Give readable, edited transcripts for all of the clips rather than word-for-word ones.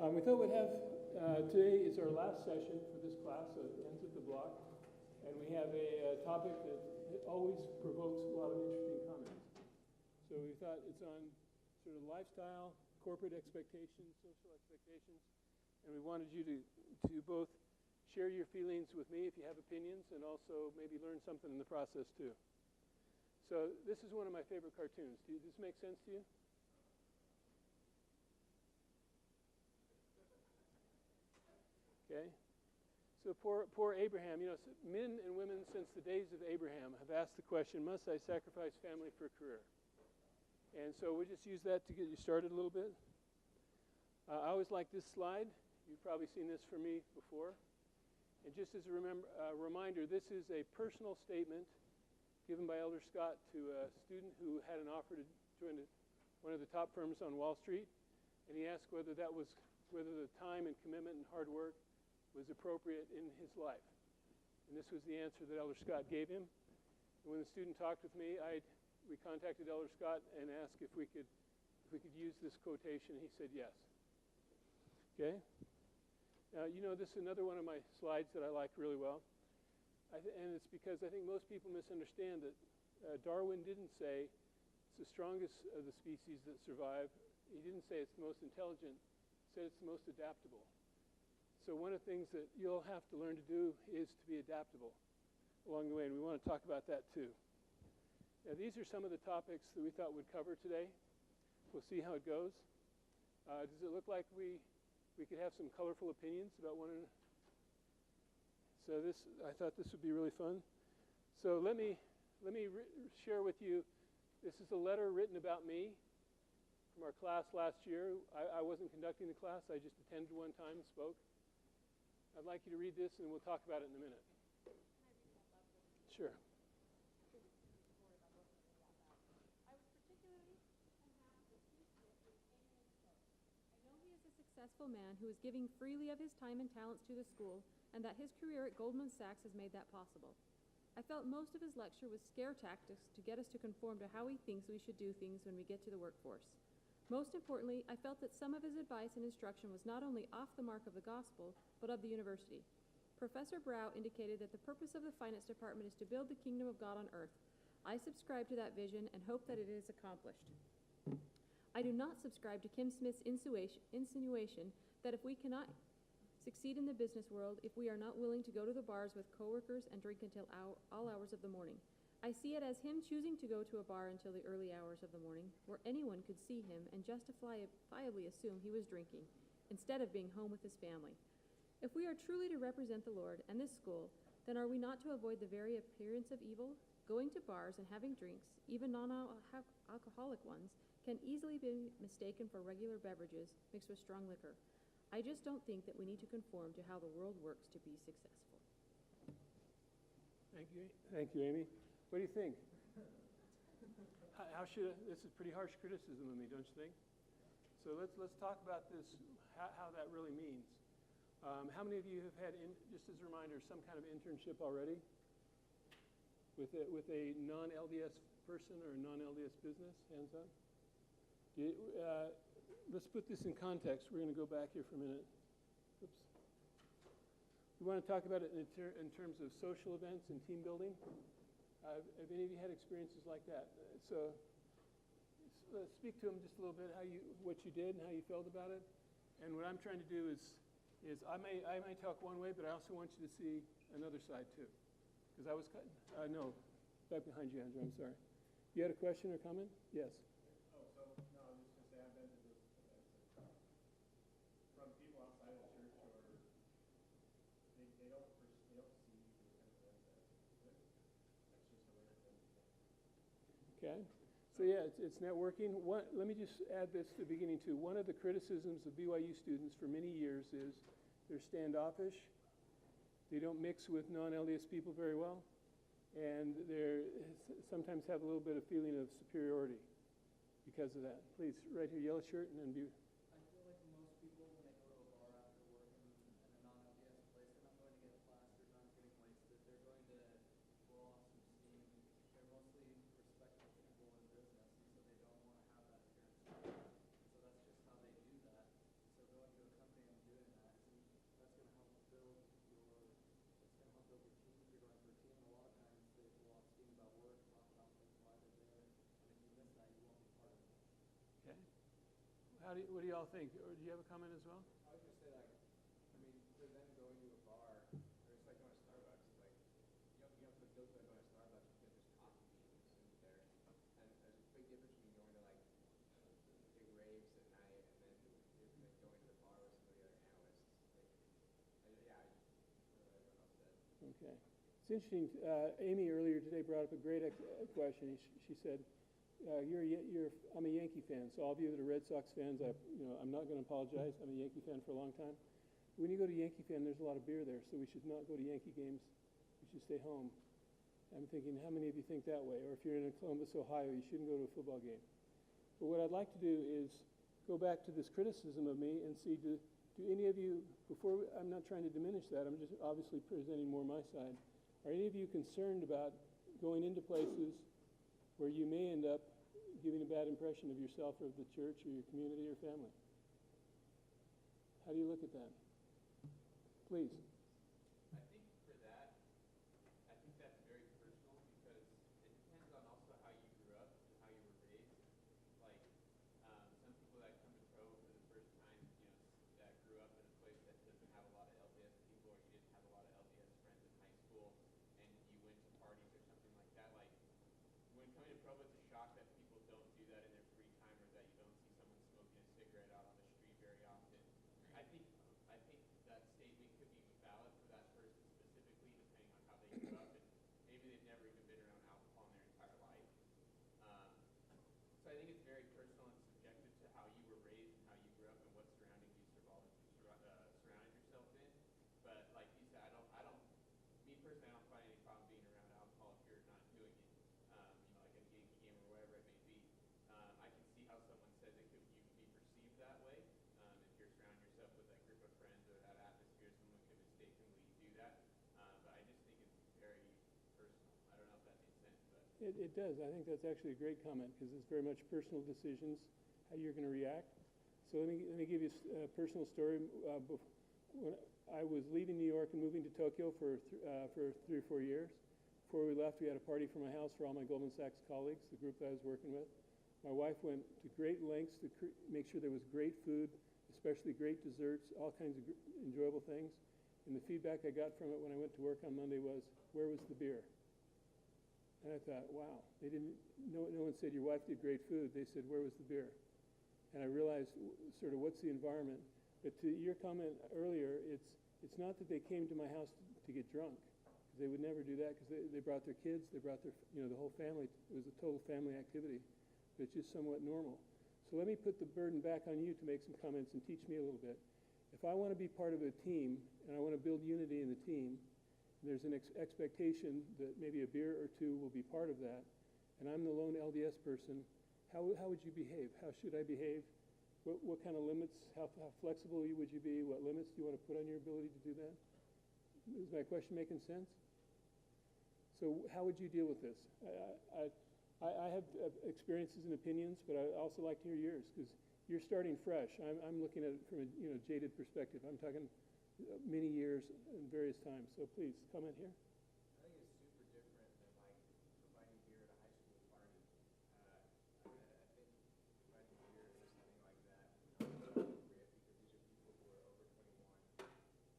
We thought we'd have, today is our last session for this class, so it ends at the block. And we have a topic that always provokes a lot of interesting comments. So we thought it's on sort of lifestyle, corporate expectations, social expectations. And we wanted you to both share your feelings with me if you have opinions, and also maybe learn something in the process too. So this is one of my favorite cartoons. Does this make sense to you? Okay. So poor Abraham, men and women since the days of Abraham have asked the question, must I sacrifice family for a career? And so we'll just use that to get you started a little bit. I always like this slide. You've probably seen this from me before. And just as a reminder, this is a personal statement given by Elder Scott to a student who had an offer to join one of the top firms on Wall Street. And he asked whether the time and commitment and hard work was appropriate in his life. And this was the answer that Elder Scott gave him. And when the student talked with me, we contacted Elder Scott and asked if we could use this quotation. He said yes. Okay? Now, this is another one of my slides that I like really well. And it's because I think most people misunderstand that Darwin didn't say it's the strongest of the species that survive. He didn't say it's the most intelligent. He said it's the most adaptable. So one of the things that you'll have to learn to do is to be adaptable along the way, and we want to talk about that too. Now, these are some of the topics that we thought we'd cover today. We'll see how it goes. Does it look like we could have some colorful opinions about one another? So I thought this would be really fun. So let me share with you. This is a letter written about me from our class last year. I wasn't conducting the class. I just attended one time and spoke. I'd like you to read this, and we'll talk about it in a minute. Sure. Successful man who is giving freely of his time and talents to the school, and that his career at Goldman Sachs has made that possible. I felt most of his lecture was scare tactics to get us to conform to how he thinks we should do things when we get to the workforce. Most importantly, I felt that some of his advice and instruction was not only off the mark of the gospel, but of the university. Professor Brow indicated that the purpose of the finance department is to build the kingdom of God on earth. I subscribe to that vision and hope that it is accomplished. I do not subscribe to Kim Smith's insinuation that if we cannot succeed in the business world, if we are not willing to go to the bars with coworkers and drink until all hours of the morning. I see it as him choosing to go to a bar until the early hours of the morning, where anyone could see him and justifiably assume he was drinking, instead of being home with his family. If we are truly to represent the Lord and this school, then are we not to avoid the very appearance of evil? Going to bars and having drinks, even non-alcoholic ones, can easily be mistaken for regular beverages mixed with strong liquor. I just don't think that we need to conform to how the world works to be successful. Thank you, Amy. What do you think? This is pretty harsh criticism of me, don't you think? So let's talk about this, how that really means. How many of you have had, just as a reminder, some kind of internship already with a non-LDS person or a non-LDS business? Hands up. Let's put this in context. We're going to go back here for a minute. Oops. We want to talk about it in terms of social events and team building. Have any of you had experiences like that? So speak to them just a little bit, what you did and how you felt about it. And what I'm trying to do is I may talk one way, but I also want you to see another side too. Because no, back behind you, Andrew, I'm sorry. You had a question or comment? Yes. No, I was just going to say I've been to those events from people outside of the church, or they don't see those kind of events as good. That's just a rare thing. Okay. So yeah, it's networking. Let me just add this to the beginning too. One of the criticisms of BYU students for many years is they're standoffish. They don't mix with non-LDS people very well, and they sometimes have a little bit of feeling of superiority because of that. Please, right here, yellow shirt, and then be. I feel like most people, when they go to a bar after work in a non-LDS place, they're not going to get plastered, not getting wasted. They're going to blow off some steam. They're mostly respectful people in business, and so they don't want to have that appearance. So that's just how they do that. So going to a company what do y'all think? Or do you have a comment as well? I was gonna say, like, I mean, for them going to a bar, or it's like going to Starbucks, like, you don't feel guilty about going to Starbucks because there's coffee being consumed there. And there's a big difference between going to, like, big raves at night and then going to the bar with some of the other analysts. Like, yeah, I just, what everyone else said. Okay. It's interesting. Amy earlier today brought up a great question. She said, I'm a Yankee fan, so all of you that are Red Sox fans, I'm not going to apologize. I'm a Yankee fan for a long time. When you go to Yankee fan, there's a lot of beer there, so we should not go to Yankee games. We should stay home. I'm thinking, how many of you think that way? Or if you're in Columbus, Ohio, you shouldn't go to a football game. But what I'd like to do is go back to this criticism of me and see, do any of you, I'm not trying to diminish that, I'm just obviously presenting more my side. Are any of you concerned about going into places where you may end up giving a bad impression of yourself or of the church or your community or family? How do you look at that? Please. I think for that, I think that's very personal because it depends on also how you grew up and how you were raised. Like, some people that come to pro for the first time, that grew up in a place that doesn't have a lot of LDS people, or you didn't have a lot of LDS friends in high school, and you went to parties or something like that. Like, when coming to pro, it's a shock that people don't do that in their free time, or that you don't see someone smoking a cigarette out on the street very often. I think that statement could be valid for that person specifically, depending on how they grew up, and maybe they've never even been around alcohol in their entire life. So I think it's very personal and subjective to how you were raised and how you grew up and what surroundings you surrounded yourself in. But like you said, me personally, I don't find any problem being around alcohol if you're not doing it. Like at a Yankee game or wherever it may be. I can see how someone says you could be perceived that way. If you're surrounding yourself with that group of friends or that atmosphere, someone could mistakenly do that. But I just think it's very personal. I don't know if that makes sense, but It does. I think that's actually a great comment because it's very much personal decisions, how you're going to react. So let me give you a personal story. When I was leaving New York and moving to Tokyo for 3 or 4 years, before we left, we had a party for my house for all my Goldman Sachs colleagues, the group that I was working with. My wife went to great lengths to make sure there was great food, especially great desserts, all kinds of enjoyable things. And the feedback I got from it when I went to work on Monday was, where was the beer? And I thought, wow, no one said your wife did great food. They said, where was the beer? And I realized sort of what's the environment. But to your comment earlier, it's not that they came to my house to get drunk. They would never do that because they brought their kids, they brought their, the whole family. It was a total family activity. But it's just somewhat normal. So let me put the burden back on you to make some comments and teach me a little bit. If I want to be part of a team and I want to build unity in the team, there's an expectation that maybe a beer or two will be part of that, and I'm the lone LDS person, how would you behave? How should I behave? What kind of limits, how flexible would you be? What limits do you want to put on your ability to do that? Is my question making sense? So how would you deal with this? I have experiences and opinions, but I'd also like to hear yours, because you're starting fresh. I'm looking at it from a jaded perspective. I'm talking many years and various times. So please, comment here. I think it's super different than like providing beer at a high school party. I think providing beer or something like that is appropriate because these are people who are over 21.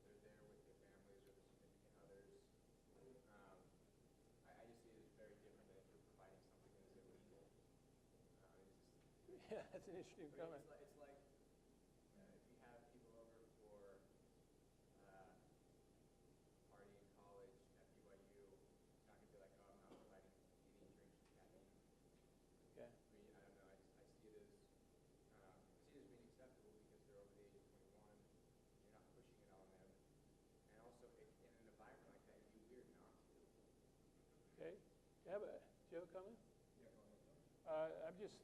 They're there with their families or their significant others. I just see it as very different than if you're providing something that is illegal. Yeah, that's an interesting comment. It's like if you have people over for party in college at BYU, it's not going to be like, oh, I'm not providing any drinks or caffeine. Okay. I mean, I don't know. I see it as being acceptable because they're over the age of 21. You're not pushing it on them. And also, in an environment like that, it'd be weird not to. Okay. Do you have a comment? Yeah, go ahead.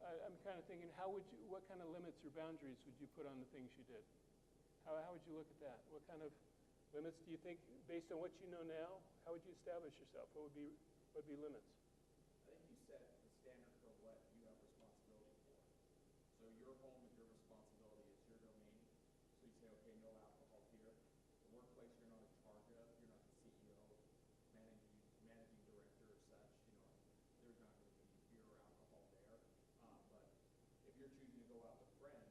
I'm kind of thinking, what kind of limits or boundaries would you put on the things you did? How would you look at that? What kind of limits do you think, based on what you know now, how would you establish yourself? What would be limits? I think you set the standard for what you have responsibility for. So your home is your responsibility, it's your domain. So you say, okay, no alcohol here. The workplace you're not in charge of, you're not the CEO, managing director or such, there's not going to be beer or alcohol there. But if you're choosing to go out with friends,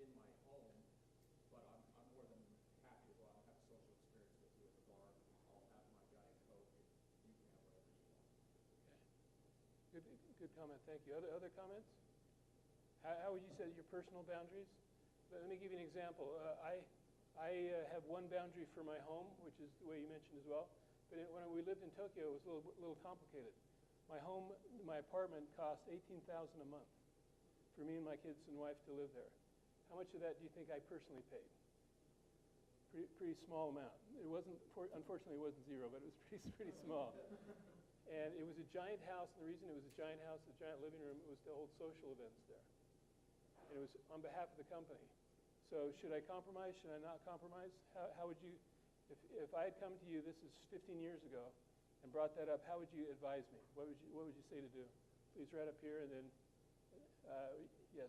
in my home, but I'm more than happy to go out and have a social experience with you at the bar. I'll have my Diet Coke, and you can have whatever you want. Good comment, thank you. Other comments? How would you set your personal boundaries? Let me give you an example. I have one boundary for my home, which is the way you mentioned as well. But when we lived in Tokyo, it was a little complicated. My apartment cost $18,000 a month for me and my kids and wife to live there. How much of that do you think I personally paid? Pretty small amount. It wasn't, unfortunately, it wasn't zero, but it was pretty small. And it was a giant house, and the reason it was a giant house, a giant living room, was to hold social events there. And it was on behalf of the company. So should I compromise? Should I not compromise? How would you, if I had come to you, this is 15 years ago, and brought that up, how would you advise me? What would you say to do? Please right up here, and then, yes.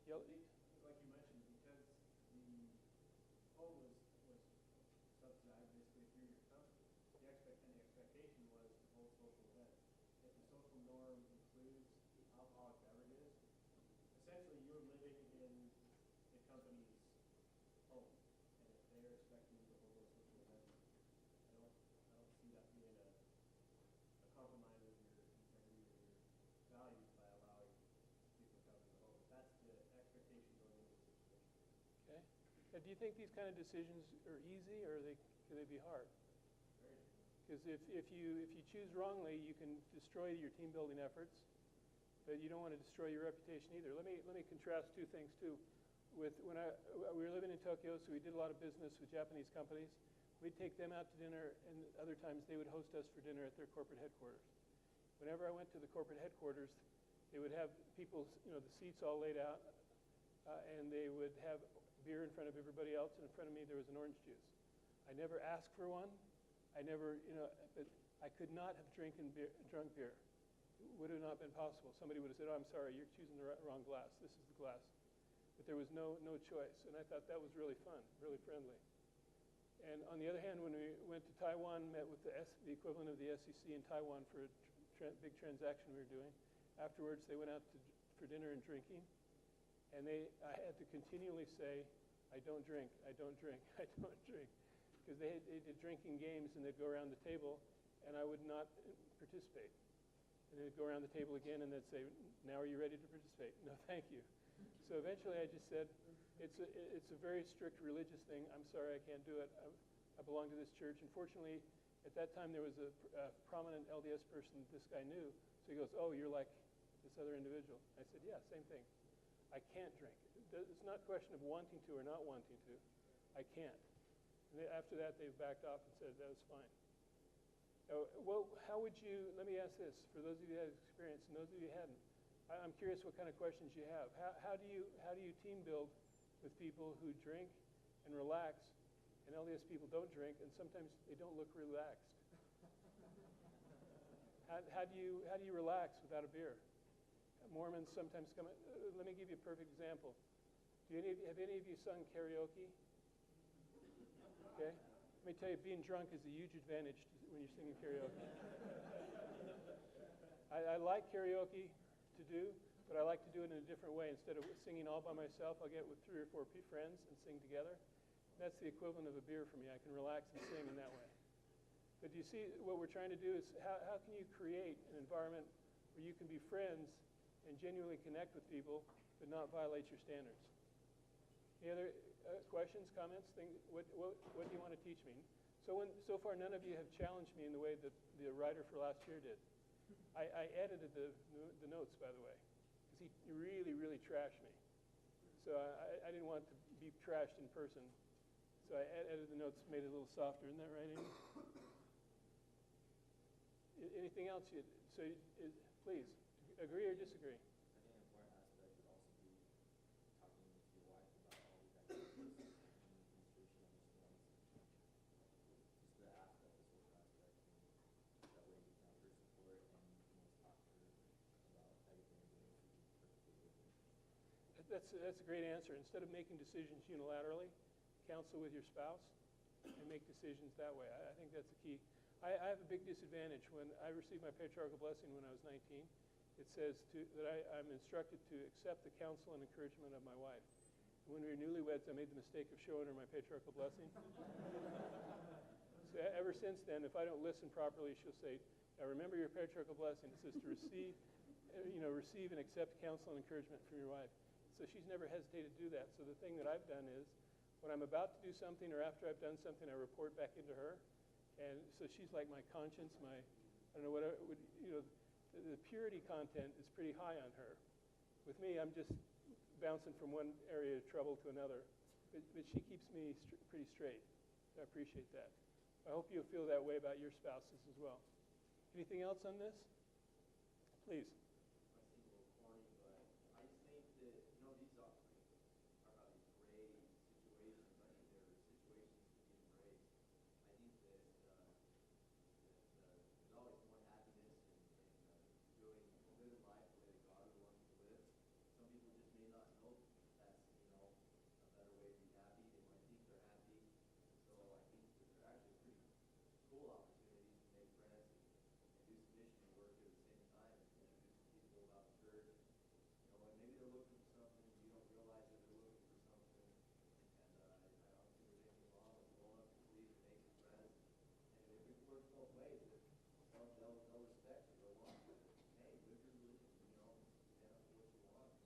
I think, like you mentioned, because the home was subsidized basically through your company, the expectation was to hold social events. If the social norm includes alcoholic beverages, essentially you're living in the company's home, and if they're expecting you to hold those social events, I don't see that being a compromise of your integrity or your values by allowing people to come to the home. That's the expectation going into the situation. Okay. Do you think these kind of decisions are easy, or can they be hard? Very. Because if you choose wrongly, you can destroy your team building efforts, but you don't want to destroy your reputation either. Let me contrast two things too. With when we were living in Tokyo, so we did a lot of business with Japanese companies. We'd take them out to dinner, and other times they would host us for dinner at their corporate headquarters. Whenever I went to the corporate headquarters, they would have people, the seats all laid out, and they would have beer in front of everybody else, and in front of me there was an orange juice. I never asked for one. I never, but I could not have drunk beer. It would have not been possible. Somebody would have said, "Oh, I'm sorry, you're choosing the wrong glass. This is the glass." But there was no choice, and I thought that was really fun, really friendly. And on the other hand, when we went to Taiwan, met with the equivalent of the SEC in Taiwan for a big transaction we were doing, afterwards they went out for dinner and drinking, and I had to continually say, "I don't drink, I don't drink, I don't drink," because they did drinking games, and they'd go around the table, and I would not participate. And they'd go around the table again, and they'd say, "Now are you ready to participate?" "No, thank you." So eventually I just said, it's a very strict religious thing. I'm sorry, I can't do it. I belong to this church. Unfortunately, at that time there was a prominent LDS person this guy knew. So he goes, "Oh, you're like this other individual." I said, "Yeah, same thing. I can't drink." It's not a question of wanting to or not wanting to. I can't. And after that, they've backed off and said that was fine. Well, how would you, let me ask this, for those of you that have experience and those of you who hadn't, I'm curious what kind of questions you have. How do you team build with people who drink and relax, and LDS people don't drink, and sometimes they don't look relaxed? How do you relax without a beer? Mormons sometimes come. Let me give you a perfect example. Have any of you sung karaoke? Okay. Let me tell you, being drunk is a huge advantage when you're singing karaoke. I like karaoke to do, but I like to do it in a different way. Instead of singing all by myself, I'll get with 3 or 4 friends and sing together. That's the equivalent of a beer for me. I can relax and sing in that way. But do you see what we're trying to do is how can you create an environment where you can be friends and genuinely connect with people, but not violate your standards? Any other questions, comments? What do you want to teach me? So far, none of you have challenged me in the way that the writer for last year did. I edited the notes, by the way, because he really, really trashed me. So I didn't want to be trashed in person. So I edited the notes, made it a little softer. Isn't that right, Amy? Anything else? Please, agree or disagree? I think an important aspect would also be talking with your wife about all these activities and institutional norms. Just the aspect, the social aspect, and that way you can have her support and you can always talk to her about everything you're doing to be perfectly with her. That's a great answer. Instead of making decisions unilaterally, counsel with your spouse and make decisions that way. I think that's the key. I have a big disadvantage. When I received my patriarchal blessing when I was 19, it says that I'm instructed to accept the counsel and encouragement of my wife. When we were newlyweds, I made the mistake of showing her my patriarchal blessing. So ever since then, if I don't listen properly, she'll say, "Now remember your patriarchal blessing. It says to receive, receive and accept counsel and encouragement from your wife." So she's never hesitated to do that. So the thing that I've done is, when I'm about to do something or after I've done something, I report back into her. And so she's like my conscience, I don't know, whatever, the purity content is pretty high on her. With me, I'm just bouncing from one area of trouble to another. But she keeps me pretty straight. I appreciate that. I hope you'll feel that way about your spouses as well. Anything else on this? Please. Might seem a little corny, but I just think that, these are probably gray situations. I think there are situations to be embraced. I think that there's always more happiness in living life the way that God would want you to live. Some people just may not know that's, a better way to be happy. They might think they're happy. So I think that they're actually pretty cool opportunities to make friends and do some mission work at the same time and introduce people about the church. And maybe they're looking for something, you don't realize that they're looking for something. And I don't think there's anything wrong with going up to sleep and making friends. And it works both ways. They'll respect you. They'll want you to, hey, live your religion, stand up for what you want.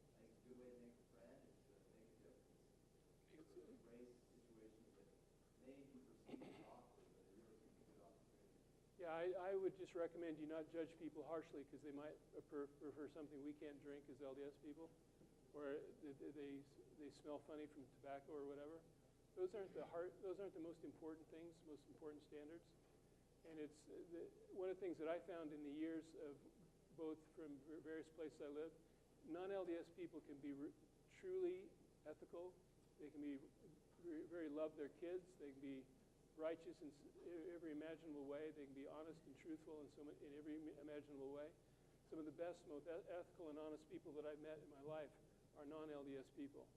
I think it's a good way to make a friend and to make a difference. So embrace situations that may be perceived as awkward, but they really can be good opportunities. Yeah, I would just recommend you not judge people harshly because they might prefer something we can't drink as LDS people, or they smell funny from tobacco or whatever. Those aren't the most important things, most important standards. And it's one of the things that I found in the years of both from various places I lived, non-LDS people can be truly ethical. They can be very love their kids. They can be righteous in every imaginable way. They can be honest and truthful in every imaginable way. Some of the best, most ethical and honest people that I've met in my life are non-LDS people.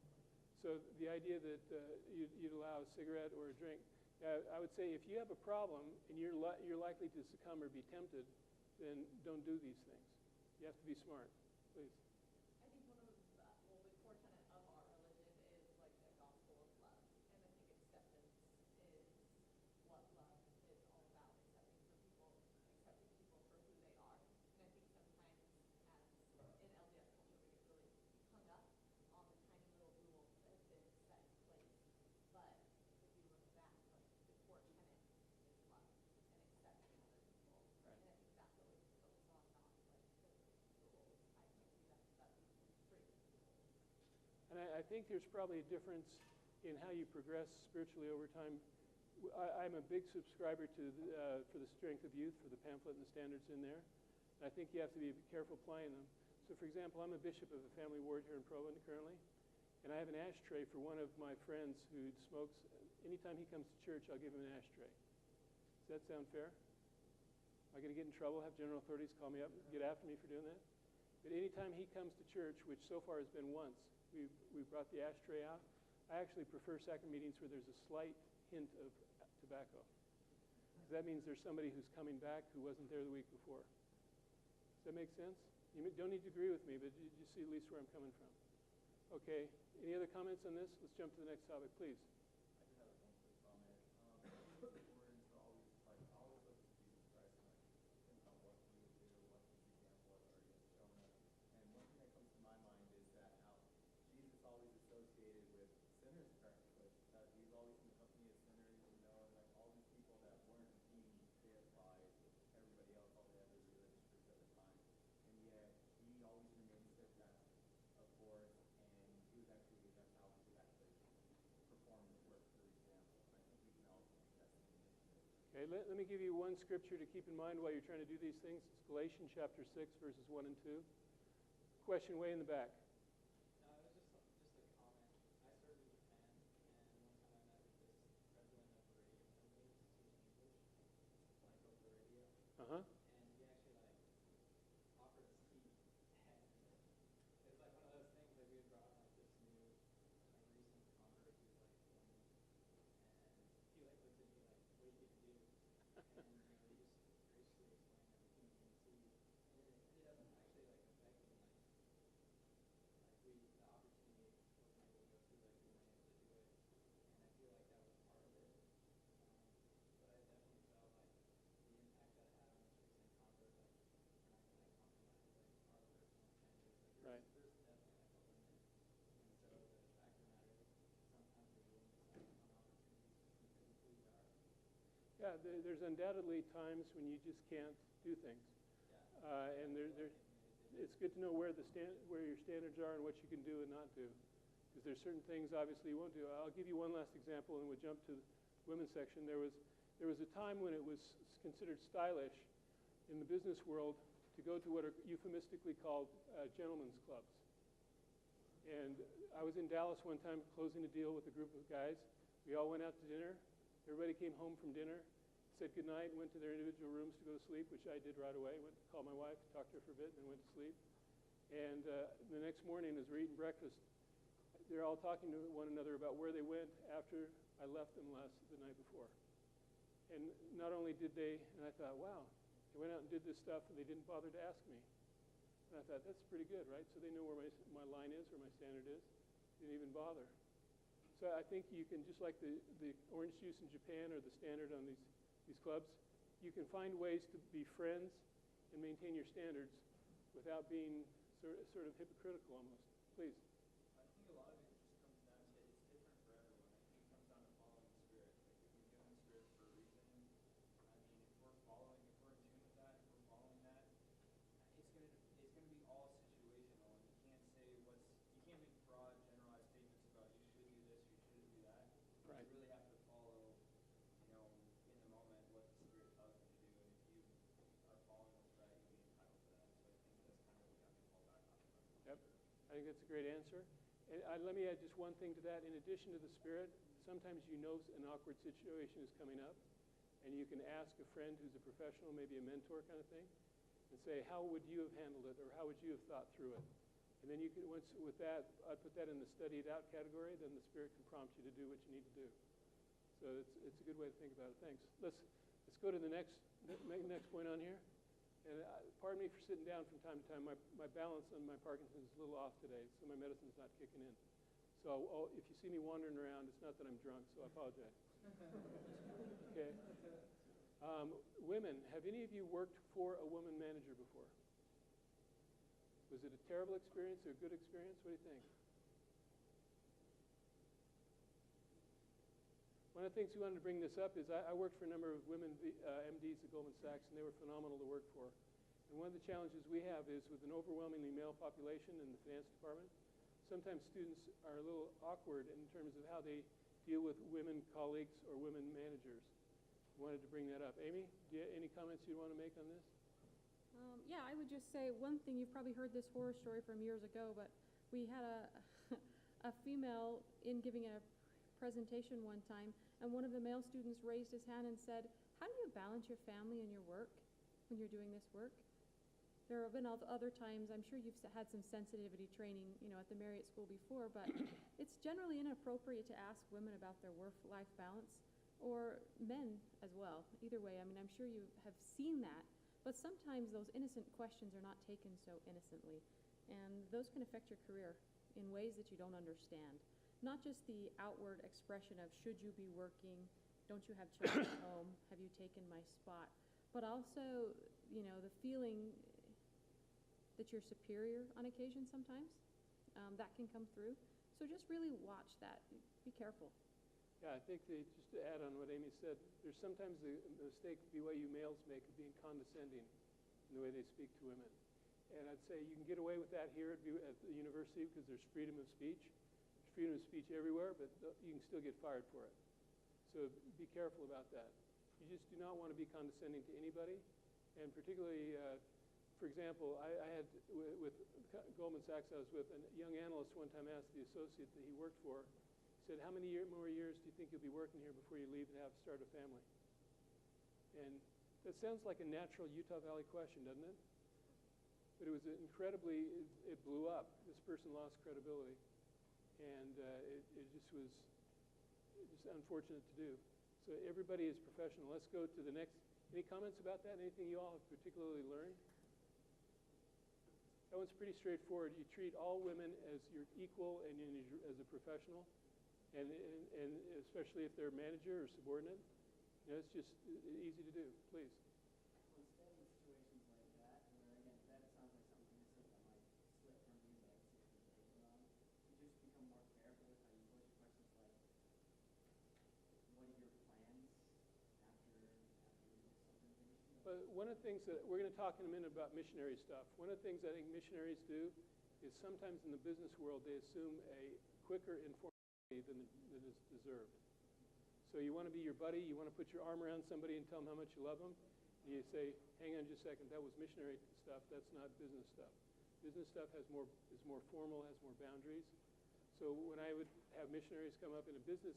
So the idea that you'd allow a cigarette or a drink, I would say if you have a problem and you're likely to succumb or be tempted, then don't do these things. You have to be smart. Please. I think one of the core tenet of our religion is like a gospel of love, and I think acceptance is what love is all about. Accepting people for who they are. And I think sometimes, as in LDS culture, we get really hung up on the tiny little rules that have been set in place. But if you look back, like the core tenet is love and accepting other people. Right. And I think that's what we focus on, not like the rules. I think that's pretty cool. And I think there's probably a difference in how you progress spiritually over time. I'm a big subscriber to for the Strength of Youth, for the pamphlet and the standards in there. And I think you have to be careful applying them. So, for example, I'm a bishop of a family ward here in Provo currently, and I have an ashtray for one of my friends who smokes. Anytime he comes to church, I'll give him an ashtray. Does that sound fair? Am I going to get in trouble, have general authorities call me up and get after me for doing that? But anytime he comes to church, which so far has been once, we've brought the ashtray out. I actually prefer sacrament meetings where there's a slight hint of tobacco. Because that means there's somebody who's coming back who wasn't there the week before. Does that make sense? You don't need to agree with me, but you see at least where I'm coming from. Okay, any other comments on this? Let's jump to the next topic, please. I do have one quick comment. We're to always, I always look to Jesus Christ and what he would do, what his example has already shown us. And one thing that comes to my mind is that how Jesus always associated with sinners, practically. That he was always in the company of sinners, and like all these people that weren't being deified, everybody else, all the other religious groups at the time. And yet he always remained steadfast, of course, and he was actually, that's how he would actually perform his work through example. And I think we can all take that same initiative. Okay, let me give you one scripture to keep in mind while you're trying to do these things. It's Galatians chapter 6, verses 1 and 2. Question way in the back. No, it was just a comment. I served in Japan, and one time I met with this president of the radio company teaching English, like over the radio, Uh-huh. and he actually offered us tea. And it's like one of those things that we had brought this new recent convert who's 20, and he looks at me like, what are you gonna do? And he just graciously explained everything in tea, and it ended up actually affecting the opportunity wasn't able to go through Yeah, there's undoubtedly times when you just can't do things. And it's good to know where your standards are and what you can do and not do. Because there's certain things obviously you won't do. I'll give you one last example and we'll jump to the women's section. There was a time when it was considered stylish in the business world to go to what are euphemistically called gentlemen's clubs. And I was in Dallas one time closing a deal with a group of guys. We all went out to dinner. Everybody came home from dinner, said goodnight, went to their individual rooms to go to sleep, which I did right away. Went to call my wife, talked to her for a bit, and then went to sleep. And the next morning, as we're eating breakfast, they're all talking to one another about where they went after I left them the night before. And not only did they, and I thought, wow, they went out and did this stuff, and they didn't bother to ask me. And I thought, that's pretty good, right? So they know where my line is, where my standard is. They didn't even bother. So I think you can, just like the orange juice in Japan or the standard on these clubs, you can find ways to be friends and maintain your standards without being sort of hypocritical almost. Please. I think a lot of it just comes down to it's different for everyone. I think it comes down to following the spirit. Like if you're doing the spirit for a reason, I mean, if we're in tune with that, if we're following that, it's gonna be all situational, and you can't make broad, generalized statements about you should do this, you shouldn't do that. Right. You really have to follow, in the moment what the spirit tells you to do, and if you are following what's right, you'll be entitled to that. So I think that's kind of what we have to fall back on. Yep. I think that's a great answer. And let me add just one thing to that. In addition to the spirit, sometimes you know an awkward situation is coming up, and you can ask a friend who's a professional, maybe a mentor kind of thing, and say, how would you have handled it, or how would you have thought through it? And then you can, once with that, I'd put that in the study it out category, then the spirit can prompt you to do what you need to do. So it's a good way to think about it. Thanks. Let's go to the next point on here. And pardon me for sitting down from time to time. My balance on my Parkinson's is a little off today, so my medicine's not kicking in. So if you see me wandering around, it's not that I'm drunk, so I apologize. Okay. Women, have any of you worked for a woman manager before? Was it a terrible experience or a good experience? What do you think? One of the things we wanted to bring this up is I worked for a number of women MDs at Goldman Sachs, and they were phenomenal to work for. And one of the challenges we have is with an overwhelmingly male population in the finance department, sometimes students are a little awkward in terms of how they deal with women colleagues or women managers. Wanted to bring that up. Amy, do you have any comments you want to make on this? Yeah, I would just say one thing. You've probably heard this horror story from years ago, but we had a female in giving a presentation one time, and one of the male students raised his hand and said, how do you balance your family and your work when you're doing this work? There have been other times, I'm sure you've had some sensitivity training, at the Marriott School before, but it's generally inappropriate to ask women about their work-life balance, or men as well. Either way, I mean, I'm sure you have seen that, but sometimes those innocent questions are not taken so innocently, and those can affect your career in ways that you don't understand. Not just the outward expression of should you be working, don't you have children at home, have you taken my spot, but also, the feeling that you're superior on occasion sometimes. That can come through. So just really watch that. Be careful. Yeah, I think just to add on what Amy said, there's sometimes the mistake BYU males make of being condescending in the way they speak to women. And I'd say you can get away with that here at the university because there's freedom of speech. There's freedom of speech everywhere, but you can still get fired for it. So be careful about that. You just do not want to be condescending to anybody, and particularly, for example, I had with Goldman Sachs I was with, a young analyst one time asked the associate that he worked for, he said, how many more years do you think you'll be working here before you leave and have to start a family? And that sounds like a natural Utah Valley question, doesn't it? But it was it blew up. This person lost credibility. And it just was unfortunate to do. So everybody is professional. Let's go to the next. Any comments about that? Anything you all have particularly learned? That one's pretty straightforward. You treat all women as your equal and as a professional, and especially if they're manager or subordinate. It's just easy to do. Please. Instead of situations like that, where again, that sounds like something innocent that might slip from you that decisions taken on, you just become more careful with how you approach questions like, what are your plans after But one of the things that we're going to talk in a minute about missionary stuff. One of the things I think missionaries do is sometimes in the business world they assume a quicker informality than is deserved. So you want to be your buddy, you want to put your arm around somebody and tell them how much you love them, and you say, hang on just a second, that was missionary stuff, that's not business stuff. Business stuff is more formal, has more boundaries. So when I would have missionaries come up in a business,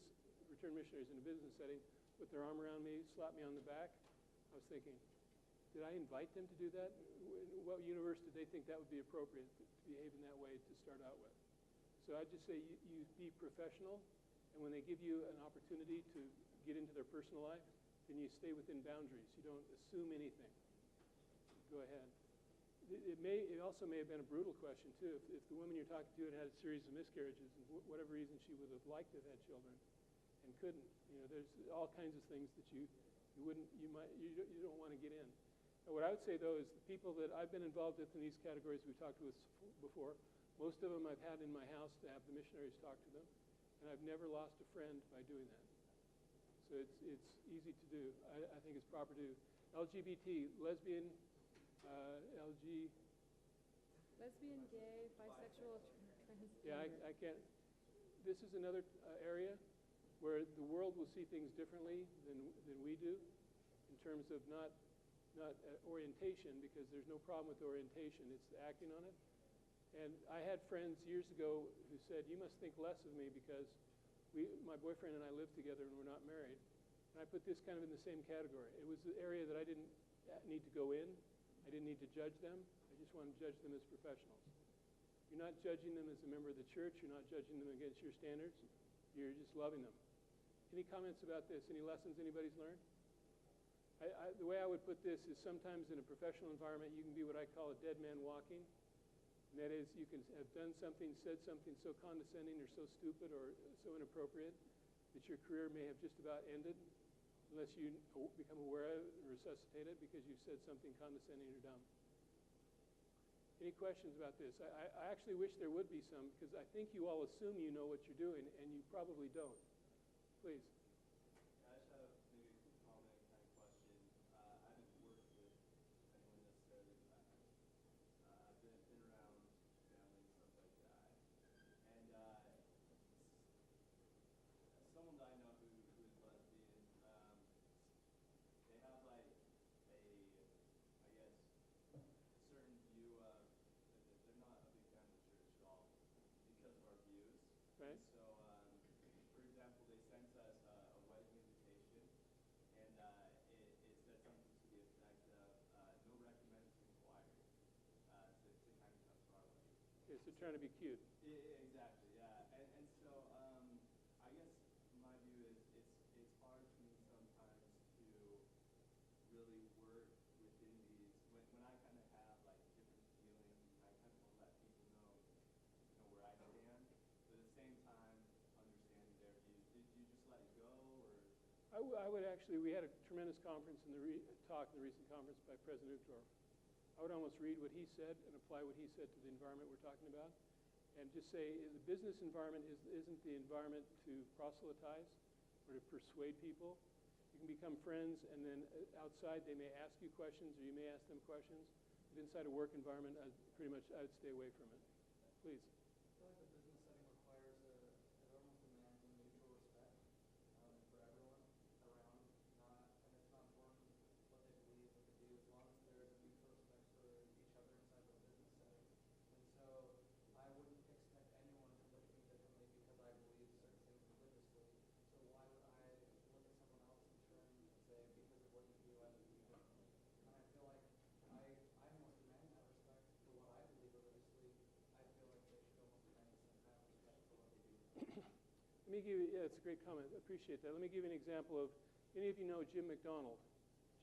return missionaries in a business setting, put their arm around me, slap me on the back, I was thinking, did I invite them to do that? What universe did they think that would be appropriate to behave in that way to start out with? So I'd just say you be professional, and when they give you an opportunity to get into their personal life, then you stay within boundaries. You don't assume anything. Go ahead. It also may have been a brutal question, too. If the woman you're talking to had a series of miscarriages, and whatever reason she would have liked to have had children and couldn't, there's all kinds of things that you don't want to get in. And what I would say, though, is the people that I've been involved with in these categories we talked with before, most of them I've had in my house to have the missionaries talk to them, and I've never lost a friend by doing that. So it's easy to do. I think it's proper to do. LGBT, lesbian, Lesbian, gay, bisexual, transgender. Yeah, I can't. This is another area where the world will see things differently than we do in terms of not orientation, because there's no problem with orientation. It's the acting on it. And I had friends years ago who said, you must think less of me because my boyfriend and I live together and we're not married. And I put this kind of in the same category. It was the area that I didn't need to go in. I didn't need to judge them. I just wanted to judge them as professionals. You're not judging them as a member of the church. You're not judging them against your standards. You're just loving them. Any comments about this? Any lessons anybody's learned? The way I would put this is sometimes in a professional environment, you can be what I call a dead man walking. And that is, you can have done something, said something so condescending or so stupid or so inappropriate that your career may have just about ended unless you become aware of it and resuscitate it because you said something condescending or dumb. Any questions about this? I actually wish there would be some, because I think you all assume you know what you're doing, and you probably don't. Please. I just have maybe a quick comment kind of question. I haven't worked with anyone necessarily, but I've been around family and stuff like that. And someone that I know who is lesbian, they have like certain view of that they're not a big fan of the church at all because of our views. Right. And so, for example, they sent us a wedding invitation, and it said something to the effect of no recommended required to kind of come to our wedding. Okay, so trying to be cute. Exactly, yeah. And so I guess my view is it's hard for me sometimes to really work within these when I kind of have like different feelings. I kind of want to let people know where I stand, but at the same time understanding their views. Did you just let it go, or? I would actually, we had a tremendous conference in the talk in the recent conference by President Uchtdorf. I would almost read what he said and apply what he said to the environment we're talking about, and just say the business environment isn't the environment to proselytize or to persuade people. You can become friends, and then outside they may ask you questions or you may ask them questions. But inside a work environment, I would stay away from it. Please. I feel like the business setting requires it almost demands a mutual respect for everyone around. And it's not important what they believe, what they do, as long as there's a mutual respect for each other inside the business setting. And so I wouldn't expect anyone to look at me differently because I believe certain things religiously. So why would I look at someone else in turn and say, because of what you do, I look at you differently? And I feel like I almost demand that respect for what I believe religiously. I feel like they should almost demand the same kind of respect for what they do. Let me give you, yeah, it's a great comment. I appreciate that. Let me give you an example of, any of you know Jim McDonald.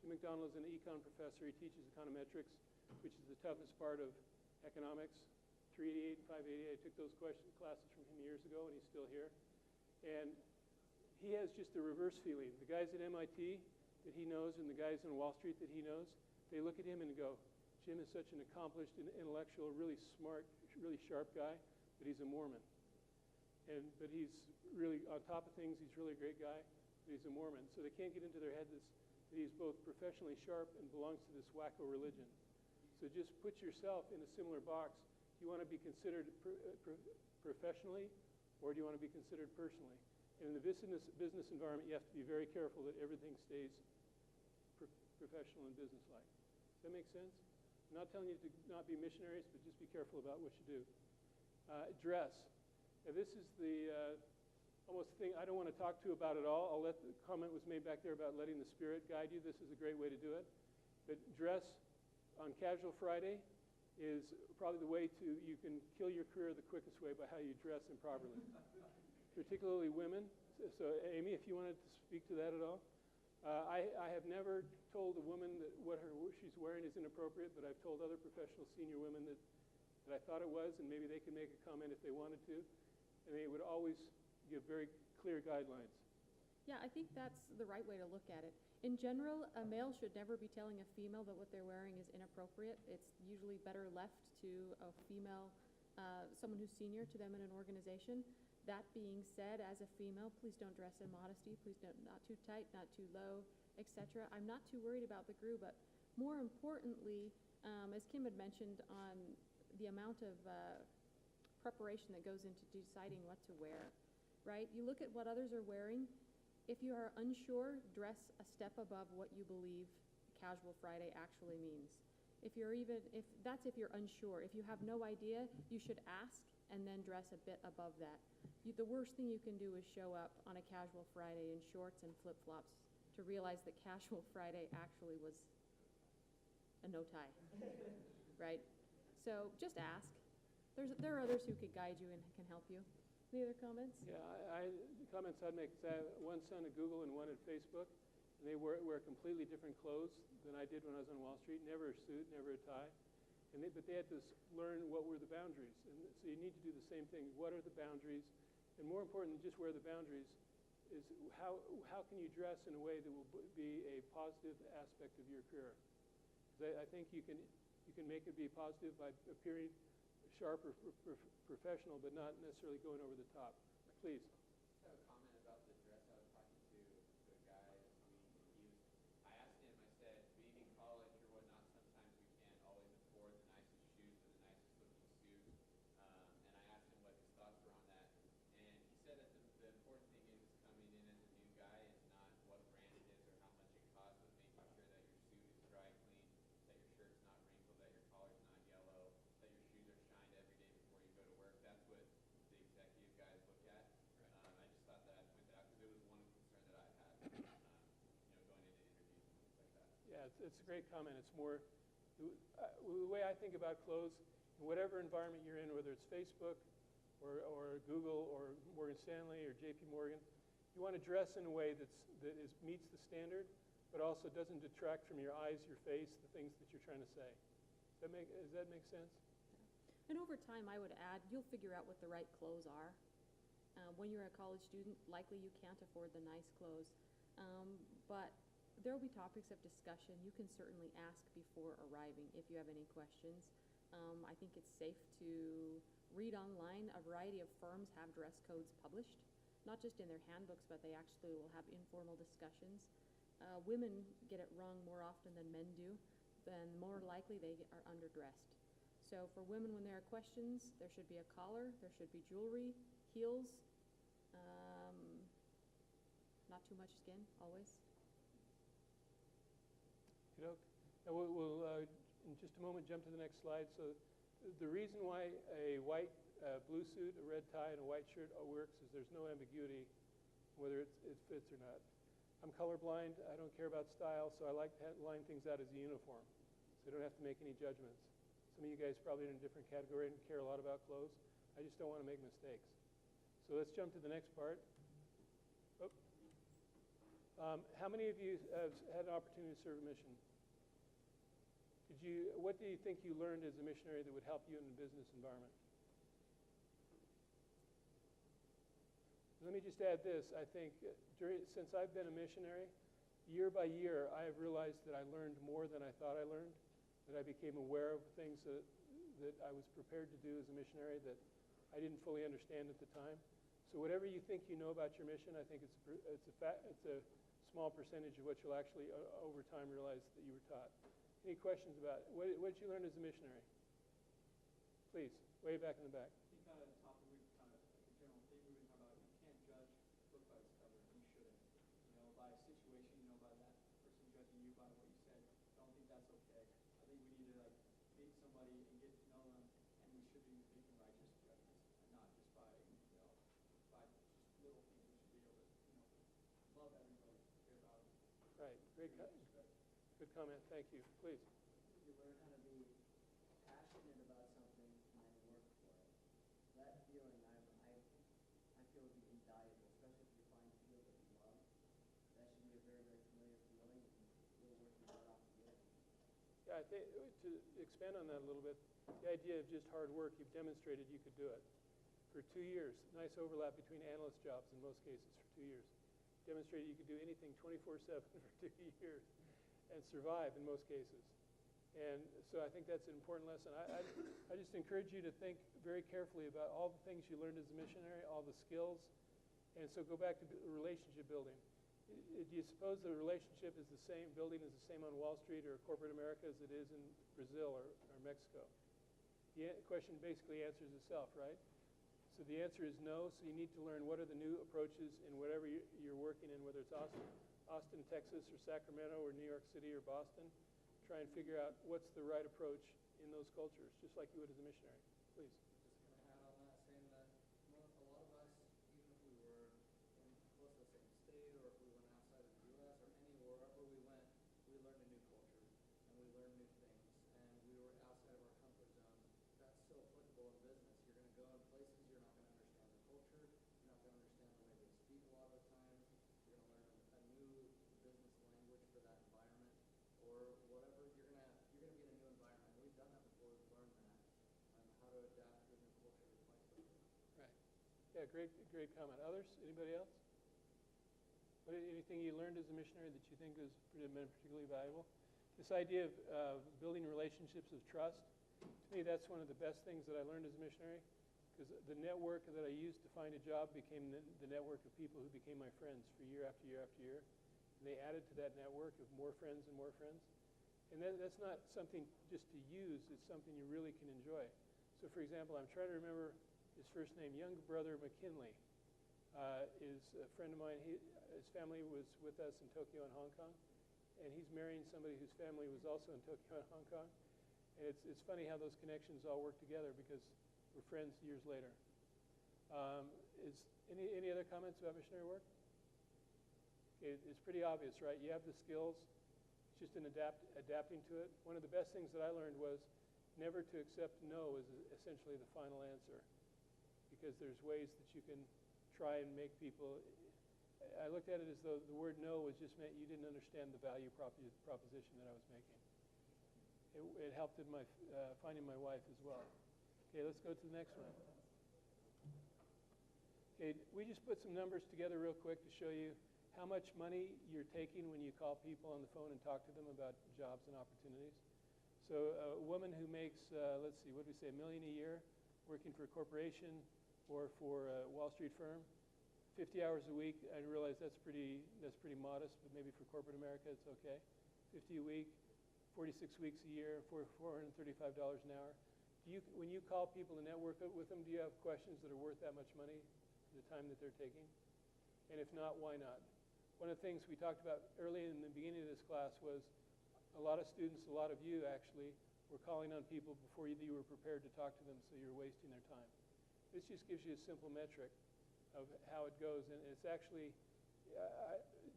Jim McDonald is an econ professor. He teaches econometrics, which is the toughest part of economics. 388 and 588, I took those classes from him years ago, and he's still here. And he has just a reverse feeling. The guys at MIT that he knows and the guys on Wall Street that he knows, they look at him and go, Jim is such an accomplished intellectual, really smart, really sharp guy, but he's a Mormon. But he's really, on top of things, he's really a great guy, but he's a Mormon. So they can't get into their head that he's both professionally sharp and belongs to this wacko religion. So just put yourself in a similar box. Do you want to be considered professionally, or do you want to be considered personally? And in the business environment, you have to be very careful that everything stays professional and businesslike. Does that make sense? I'm not telling you to not be missionaries, but just be careful about what you do. Dress. Now, this is the almost thing I don't want to talk to about at all. The comment was made back there about letting the Spirit guide you. This is a great way to do it. But dress on Casual Friday is probably the way you can kill your career the quickest way by how you dress improperly, particularly women. So, Amy, if you wanted to speak to that at all. I have never told a woman that what she's wearing is inappropriate, but I've told other professional senior women that I thought it was, and maybe they could make a comment if they wanted to. And they would always give very clear guidelines. Yeah, I think that's the right way to look at it. In general, a male should never be telling a female that what they're wearing is inappropriate. It's usually better left to a female, someone who's senior to them in an organization. That being said, as a female, please don't dress in modesty. Please don't, not too tight, not too low, etc. I'm not too worried about the GRU, but more importantly, as Kim had mentioned on the amount of preparation that goes into deciding what to wear, right? You look at what others are wearing. If you are unsure, dress a step above what you believe Casual Friday actually means. If you're unsure, if you have no idea, you should ask and then dress a bit above that. The worst thing you can do is show up on a Casual Friday in shorts and flip-flops to realize that Casual Friday actually was a no tie, right? So just ask. There are others who could guide you and can help you. Any other comments? Yeah, the comments I'd make is I have one son at Google and one at Facebook. And they wear completely different clothes than I did when I was on Wall Street. Never a suit, never a tie. But they had to learn what were the boundaries. And so you need to do the same thing. What are the boundaries? And more important than just where the boundaries is how can you dress in a way that will be a positive aspect of your career? I think you can make it be positive by appearing sharp or professional, but not necessarily going over the top. Please. I have a comment about the dress. I was talking to a guy this week, and I asked him, I said, being in college or whatnot, sometimes we can't always afford the nicest shoes or the nicest looking suit. And I asked him what his thoughts were on that. And he said that the important thing is coming in as a new guy is not what brand it is or how much it costs, but making sure that your suit is dry clean, that your shirt's not wrinkled, that your collar's not yellow, that your shoes are shined every day before you go to work. That's what the executive guys look at. I just thought that I'd point that out because it was one concern that I had, going into interviews and things like that. Yeah, it's a great comment. It's more the way I think about clothes, in whatever environment you're in, whether it's Facebook or Google or Morgan Stanley or JP Morgan, you want to dress in a way that meets the standard, but also doesn't detract from your eyes, your face, the things that you're trying to say. Does that make sense? And over time, I would add, you'll figure out what the right clothes are. When you're a college student, likely you can't afford the nice clothes. But there will be topics of discussion. You can certainly ask before arriving if you have any questions. I think it's safe to read online. A variety of firms have dress codes published, not just in their handbooks, but they actually will have informal discussions. Women get it wrong more often than men do, then more likely they are underdressed. So for women, when there are questions, there should be a collar, there should be jewelry, heels, not too much skin, always. Now we'll in just a moment jump to the next slide. So the reason why a white blue suit, a red tie, and a white shirt works is there's no ambiguity whether it fits or not. I'm colorblind. I don't care about style, so I like to line things out as a uniform, so I don't have to make any judgments. Some of you guys probably in a different category and care a lot about clothes. I just don't want to make mistakes. So let's jump to the next part. How many of you have had an opportunity to serve a mission? What do you think you learned as a missionary that would help you in the business environment? Let me just add this. I think since I've been a missionary, year by year, I have realized that I learned more than I thought I learned, that I became aware of things that I was prepared to do as a missionary that I didn't fully understand at the time. So whatever you think you know about your mission, I think it's a small percentage of what you'll actually, over time, realize that you were taught. Any questions about it? What did you learn as a missionary? Please, way back in the back. He kind of talked, we kind of, like a general theme, we were talking about you can't judge book by its cover. You shouldn't. You know, by a situation, you know, by that person judging you by what you said. I don't think that's okay. I think we need to, like, meet somebody and get to know them, and we should be making righteous judgments, and not just by, you know, by just little things. We should be able to, you know, love everybody, care about them. Right, good comment, thank you. Please. You learn how to be passionate about something and then work for it. That feeling, I feel would be invaluable, especially if you find a field that you love. That should be a very, very familiar feeling, and you're working right off the get. Yeah, I think to expand on that a little bit, the idea of just hard work, you've demonstrated you could do it. For 2 years, nice overlap between analyst jobs in most cases for 2 years. Demonstrated you could do anything 24/7 for 2 years and survive in most cases. And so I think that's an important lesson. I just encourage you to think very carefully about all the things you learned as a missionary, all the skills. And so go back to relationship building. Do you suppose the relationship is the same, building is the same on Wall Street or corporate America as it is in Brazil or Mexico? The question basically answers itself, right? So the answer is no, so you need to learn what are the new approaches in whatever you're working in, whether it's Austin, Texas, or Sacramento, or New York City, or Boston. Try and figure out what's the right approach in those cultures, just like you would as a missionary. Please. Just going to add on that, saying that a lot of us, even if we were in close to the same state, or if we went outside of the U.S. or wherever we went, we learned a new culture, and we learned new things, and we were outside of our comfort zone. That's so applicable in business. You're going to go in places, you're not going to understand the culture, you're not going to understand the way they speak a lot of the times. You're going to learn a new business language for that environment, or whatever. You're going to be in a new environment. We've done that before. We've learned that, how to adapt to a new culture quite quickly. Right. Yeah, great comment. Others? Anybody else? Anything you learned as a missionary that you think has been particularly valuable? This idea of building relationships of trust, to me that's one of the best things that I learned as a missionary, because the network that I used to find a job became the network of people who became my friends for year after year after year. And they added to that network of more friends and more friends. And that's not something just to use, it's something you really can enjoy. So for example, I'm trying to remember his first name, young brother McKinley is a friend of mine. His family was with us in Tokyo and Hong Kong, and he's marrying somebody whose family was also in Tokyo and Hong Kong. And it's funny how those connections all work together because we're friends years later. Any other comments about missionary work? Okay, it's pretty obvious, right? You have the skills. It's just in adapting to it. One of the best things that I learned was never to accept no as essentially the final answer, because there's ways that you can try and make people. I looked at it as though the word no was just meant you didn't understand the value proposition that I was making. It helped in my finding my wife as well. Okay, let's go to the next one. Okay, we just put some numbers together real quick to show you how much money you're taking when you call people on the phone and talk to them about jobs and opportunities. So a woman who makes, let's see, what do we say, $1 million a year, working for a corporation or for a Wall Street firm, 50 hours a week. I realize that's pretty modest, but maybe for corporate America it's okay. 50 a week, 46 weeks a year, $435 an hour. When you call people to network with them, do you have questions that are worth that much money, the time that they're taking? And if not, why not? One of the things we talked about early in the beginning of this class was a lot of students, a lot of you actually, were calling on people before you were prepared to talk to them, so you're wasting their time. This just gives you a simple metric of how it goes. And it's actually,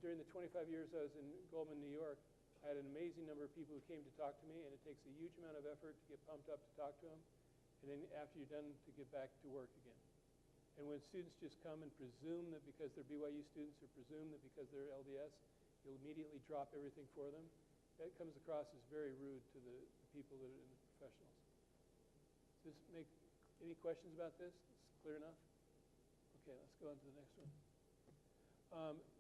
during the 25 years I was in Goldman, New York, I had an amazing number of people who came to talk to me, and it takes a huge amount of effort to get pumped up to talk to them, and then after you're done, to get back to work again. And when students just come and presume that because they're BYU students or presume that because they're LDS, you'll immediately drop everything for them, that comes across as very rude to the people that are in the professionals. Does this make any questions about this? It's clear enough? Okay, let's go on to the next one.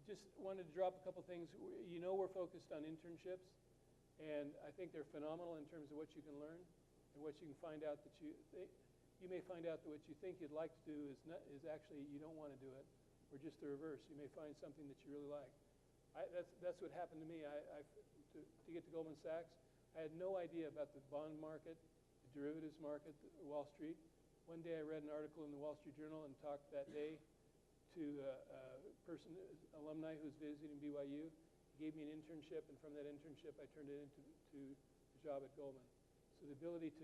Just wanted to drop a couple things. You know we're focused on internships, and I think they're phenomenal in terms of what you can learn and what you can find out that you may find out that what you think you'd like to do is actually you don't want to do it, or just the reverse. You may find something that you really like. That's what happened to me. To get to Goldman Sachs, I had no idea about the bond market, the derivatives market, Wall Street. One day I read an article in the Wall Street Journal and talked that day to a person, alumni who was visiting BYU. He gave me an internship, and from that internship I turned it into a job at Goldman. So the ability to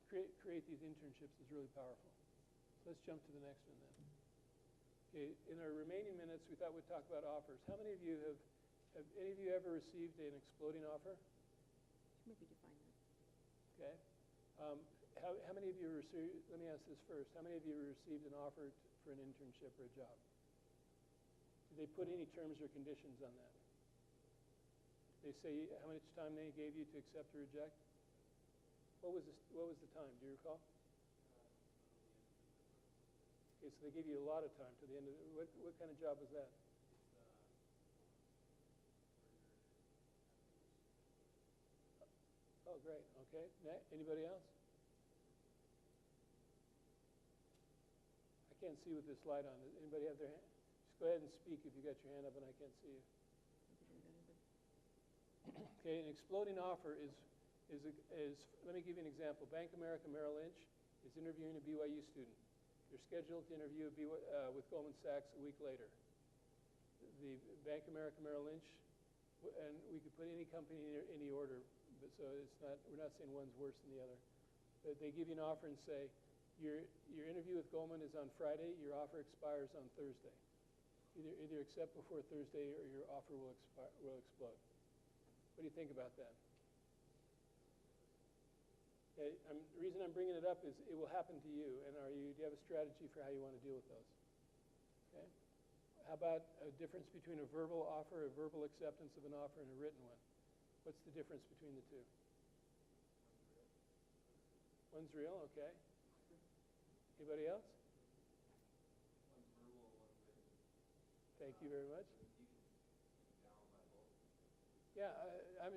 create these internships is really powerful. So let's jump to the next one then. Okay, in our remaining minutes, we thought we'd talk about offers. How many of you have any of you ever received an exploding offer? Should maybe define that. Okay. How many of you received, let me ask this first, how many of you received an offer for an internship or a job? Did they put any terms or conditions on that? They say how much time they gave you to accept or reject? What was the time? Do you recall? Okay, so they gave you a lot of time to the end of it. What kind of job was that? Oh, great. Okay. Anybody else? I can't see with this light on. Does anybody have their hand? Just go ahead and speak if you got your hand up and I can't see you. Okay, an exploding offer is let me give you an example. Bank of America Merrill Lynch is interviewing a BYU student. They're scheduled to interview with Goldman Sachs a week later. The Bank of America Merrill Lynch, and we could put any company in any order, but so we're not saying one's worse than the other. But they give you an offer and say, your interview with Goldman is on Friday, your offer expires on Thursday. Either accept before Thursday or your offer will explode. What do you think about that? Okay, the reason I'm bringing it up is it will happen to you, and do you have a strategy for how you want to deal with those? Okay. How about a difference between a verbal offer, a verbal acceptance of an offer, and a written one? What's the difference between the two? One's real, okay. Anybody else? One's verbal, one's written. Thank you very much. You can down by both. Yeah, I'm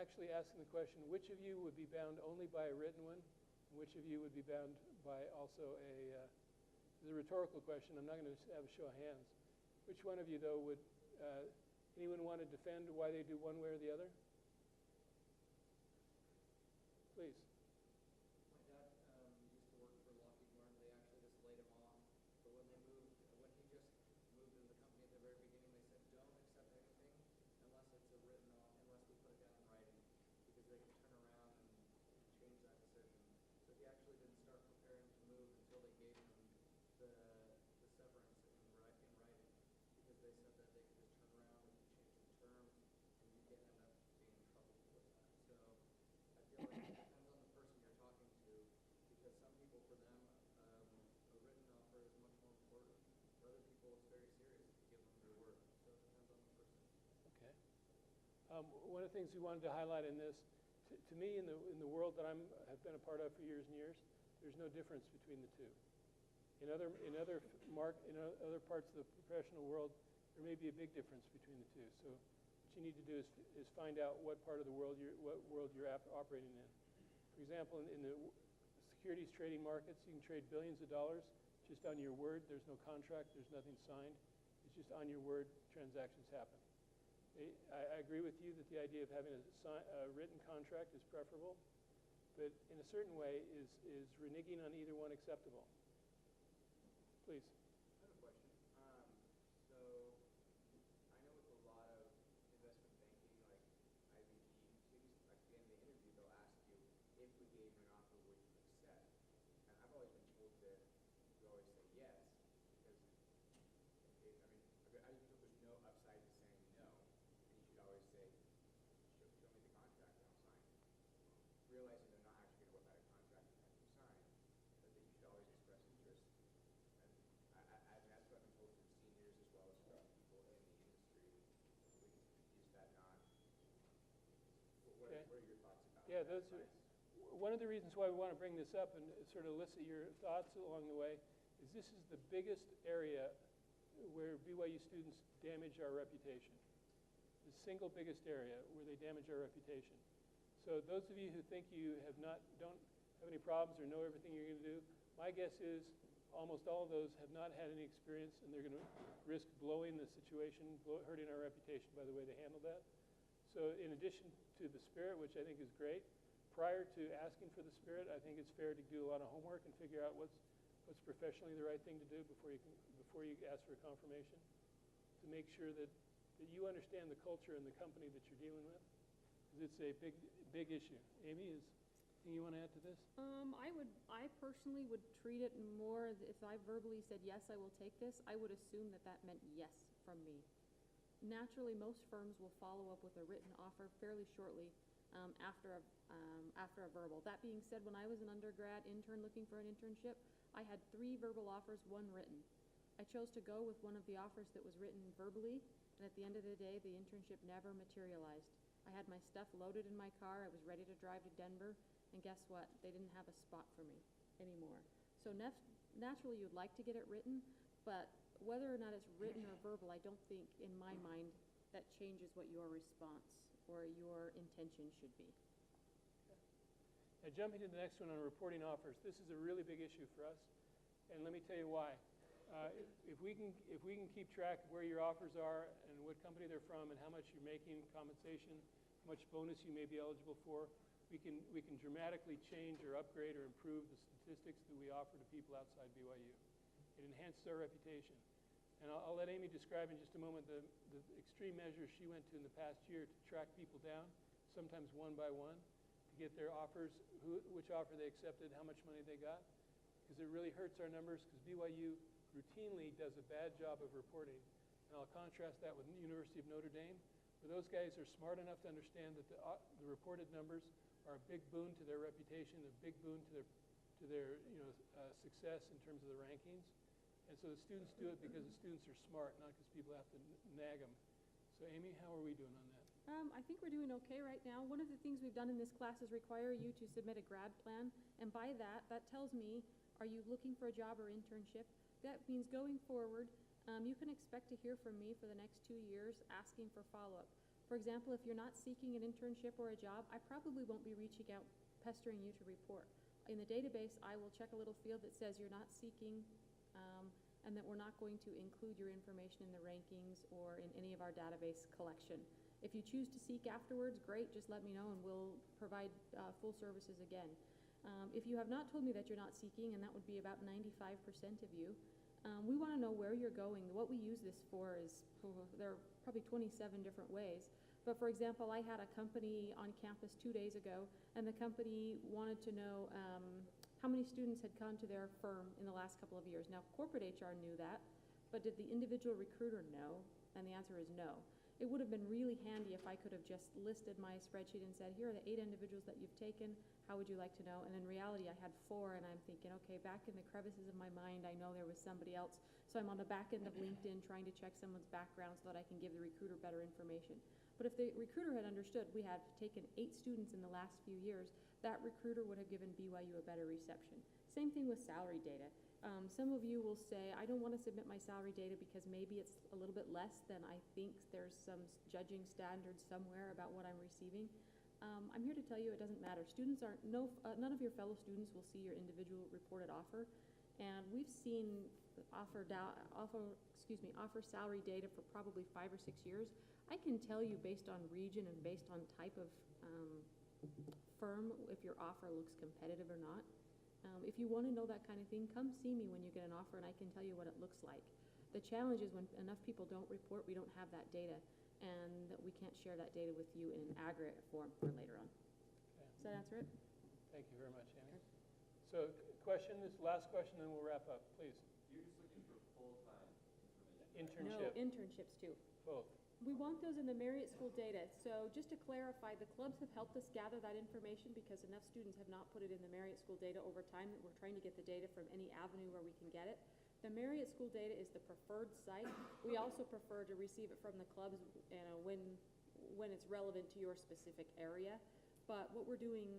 actually asking the question, which of you would be bound only by a written one? And which of you would be bound by also this is a rhetorical question. I'm not going to have a show of hands. Which one of you, though, would anyone want to defend why they do one way or the other? Please. My dad used to work for Lockheed Martin. They actually just laid him off. But when he just moved into the company at the very beginning, they said, don't accept anything unless it's a written off, unless we put it down in writing, because they can turn around and change that decision. So he actually didn't start preparing to move until they gave him the severance in writing, because they said that they could just turn around and change the terms, and you could end up being in trouble with that. So I feel like it depends on the person you're talking to, because some people, for them, a written offer is much more important. For other people, it's very serious if you give them your word. So it depends on the person. Okay. One of the things we wanted to highlight in this, to me, in the world that have been a part of for years and years, there's no difference between the two. In other parts of the professional world, there may be a big difference between the two. So what you need to do is find out what part of the world you're operating in. For example, in the securities trading markets, you can trade billions of dollars just on your word. There's no contract. There's nothing signed. It's just on your word, transactions happen. I agree with you that the idea of having a written contract is preferable, but in a certain way, is reneging on either one acceptable? Please. I have a question. So I know with a lot of investment banking, like IBD students, like at the end of the interview, they'll ask you, if we gave you an offer, would you accept? And I've always been told to always say yes, because I think there's no upside to saying no, and you should always say, show me the contract and I'll sign it. Realizing they're not actually going to whip out a contract and have you sign, but that you should always express interest. And that's what I've been told from seniors as well as from people in the industry. Is that not? What Okay. are your thoughts about Yeah, that? one of the reasons why we want to bring this up and sort of elicit your thoughts along the way is this is the biggest area where BYU students damage our reputation. The single biggest area where they damage our reputation. So those of you who think you don't have any problems or know everything you're going to do, my guess is almost all of those have not had any experience, and they're going to risk blowing the situation, hurting our reputation by the way they handle that. So in addition to the spirit, which I think is great, prior to asking for the spirit, I think it's fair to do a lot of homework and figure out what's professionally the right thing to do before you ask for a confirmation, to make sure that you understand the culture and the company that you're dealing with, because it's a big issue. Amy, is anything you want to add to this? I personally would treat it more, if I verbally said, yes, I will take this, I would assume that that meant yes from me. Naturally, most firms will follow up with a written offer fairly shortly after a verbal. That being said, when I was an undergrad intern looking for an internship, I had 3 verbal offers, 1 written. I chose to go with one of the offers that was written verbally, and at the end of the day, the internship never materialized. I had my stuff loaded in my car, I was ready to drive to Denver, and guess what? They didn't have a spot for me anymore. So naturally, you'd like to get it written, but whether or not it's written or verbal, I don't think, in my mind, that changes what your response or your intention should be. Now, jumping to the next one on reporting offers, this is a really big issue for us, and let me tell you why. If we can keep track of where your offers are and what company they're from and how much you're making, compensation, how much bonus you may be eligible for, we can dramatically change or upgrade or improve the statistics that we offer to people outside BYU. It enhances our reputation. And I'll let Amy describe in just a moment the extreme measures she went to in the past year to track people down, sometimes one by one, to get their offers, which offer they accepted, how much money they got, because it really hurts our numbers, because BYU routinely does a bad job of reporting. And I'll contrast that with the University of Notre Dame, where those guys are smart enough to understand that the reported numbers are a big boon to their reputation, a big boon to their success in terms of the rankings. And so the students do it because the students are smart, not because people have to nag them. So Amy, how are we doing on that? I think we're doing okay right now. One of the things we've done in this class is require you to submit a grad plan. And by that tells me, are you looking for a job or internship? That means going forward, you can expect to hear from me for the next 2 years asking for follow-up. For example, if you're not seeking an internship or a job, I probably won't be reaching out, pestering you to report. In the database, I will check a little field that says you're not seeking, and that we're not going to include your information in the rankings or in any of our database collection. If you choose to seek afterwards, great, just let me know and we'll provide full services again. If you have not told me that you're not seeking, and that would be about 95% of you, we want to know where you're going. What we use this for is, there are probably 27 different ways. But for example, I had a company on campus 2 days ago, and the company wanted to know how many students had come to their firm in the last couple of years. Now, corporate HR knew that, but did the individual recruiter know? And the answer is no. It would have been really handy if I could have just listed my spreadsheet and said, here are the 8 individuals that you've taken, how would you like to know? And in reality, I had 4, and I'm thinking, okay, back in the crevices of my mind, I know there was somebody else. So I'm on the back end of LinkedIn trying to check someone's background so that I can give the recruiter better information. But if the recruiter had understood we had taken 8 students in the last few years, that recruiter would have given BYU a better reception. Same thing with salary data. Some of you will say, I don't want to submit my salary data because maybe it's a little bit less than I think there's some judging standards somewhere about what I'm receiving. I'm here to tell you it doesn't matter. Students aren't, none of your fellow students will see your individual reported offer. And we've seen offer salary data for probably 5 or 6 years. I can tell you based on region and based on type of firm if your offer looks competitive or not. If you want to know that kind of thing, come see me when you get an offer and I can tell you what it looks like. The challenge is when enough people don't report, we don't have that data, and that we can't share that data with you in an aggregate form for later on. Okay. Does that answer it? Thank you very much, Amy. So question, this last question, then we'll wrap up, please. You're just looking for full-time information. Internship. No, internships too. Both. We want those in the Marriott School data. So just to clarify, the clubs have helped us gather that information because enough students have not put it in the Marriott School data over time that we're trying to get the data from any avenue where we can get it. The Marriott School data is the preferred site. We also prefer to receive it from the clubs when it's relevant to your specific area. But what we're doing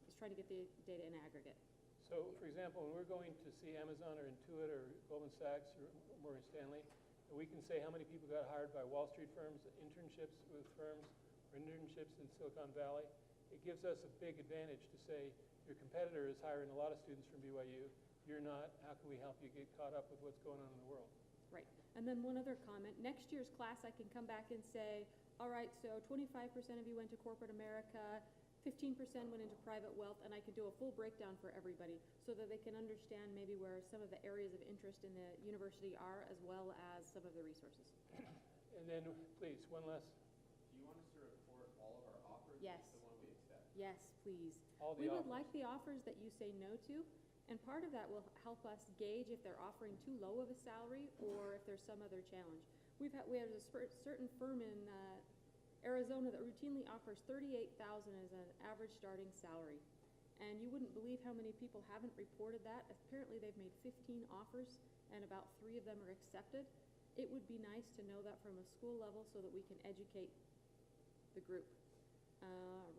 is trying to get the data in aggregate. So, for example, when we're going to see Amazon or Intuit or Goldman Sachs or Morgan Stanley, we can say how many people got hired by Wall Street firms, internships with firms, or internships in Silicon Valley. It gives us a big advantage to say your competitor is hiring a lot of students from BYU. you're not, how can we help you get caught up with what's going on in the world? Right. And then one other comment. Next year's class, I can come back and say, all right, so 25% of you went to corporate America, 15% went into private wealth, and I can do a full breakdown for everybody so that they can understand maybe where some of the areas of interest in the university are, as well as some of the resources. And then, please, one last, Do you want us to report all of our offers? Yes. Just the one we accept? Yes, please. all the We would offers. like the offers that you say no to, and part of that will help us gauge if they're offering too low of a salary or if there's some other challenge. We have a certain firm in Arizona that routinely offers $38,000 as an average starting salary, and you wouldn't believe how many people haven't reported that. Apparently, they've made 15 offers, and about 3 of them are accepted. It would be nice to know that from a school level so that we can educate the group.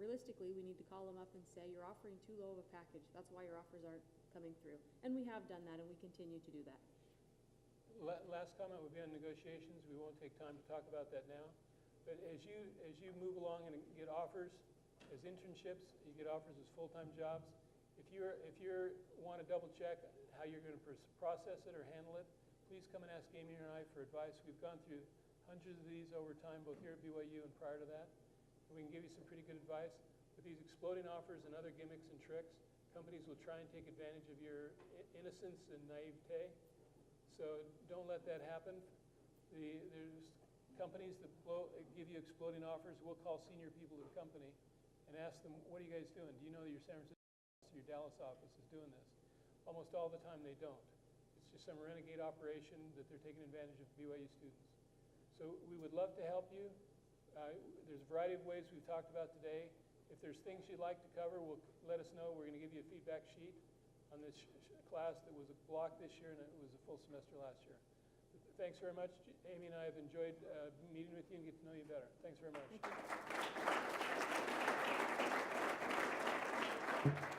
Realistically, we need to call them up and say, you're offering too low of a package. That's why your offers aren't coming through. And we have done that, and we continue to do that. Last comment would be on negotiations. We won't take time to talk about that now. But as you move along and get offers as internships, you get offers as full-time jobs. If you want to double check how you're going to process it or handle it, please come and ask Amy and I for advice. We've gone through hundreds of these over time, both here at BYU and prior to that. And we can give you some pretty good advice. With these exploding offers and other gimmicks and tricks, companies will try and take advantage of your innocence and naivete. So don't let that happen. There's companies that give you exploding offers. We'll call senior people to the company and ask them, what are you guys doing? Do you know that your San Francisco, your Dallas office is doing this? Almost all the time they don't. It's just some renegade operation that they're taking advantage of BYU students. So we would love to help you. There's a variety of ways we've talked about today. If there's things you'd like to cover, let us know. We're going to give you a feedback sheet on this class that was a block this year and it was a full semester last year. Thanks very much. Amy and I have enjoyed meeting with you and get to know you better. Thanks very much. Thank you.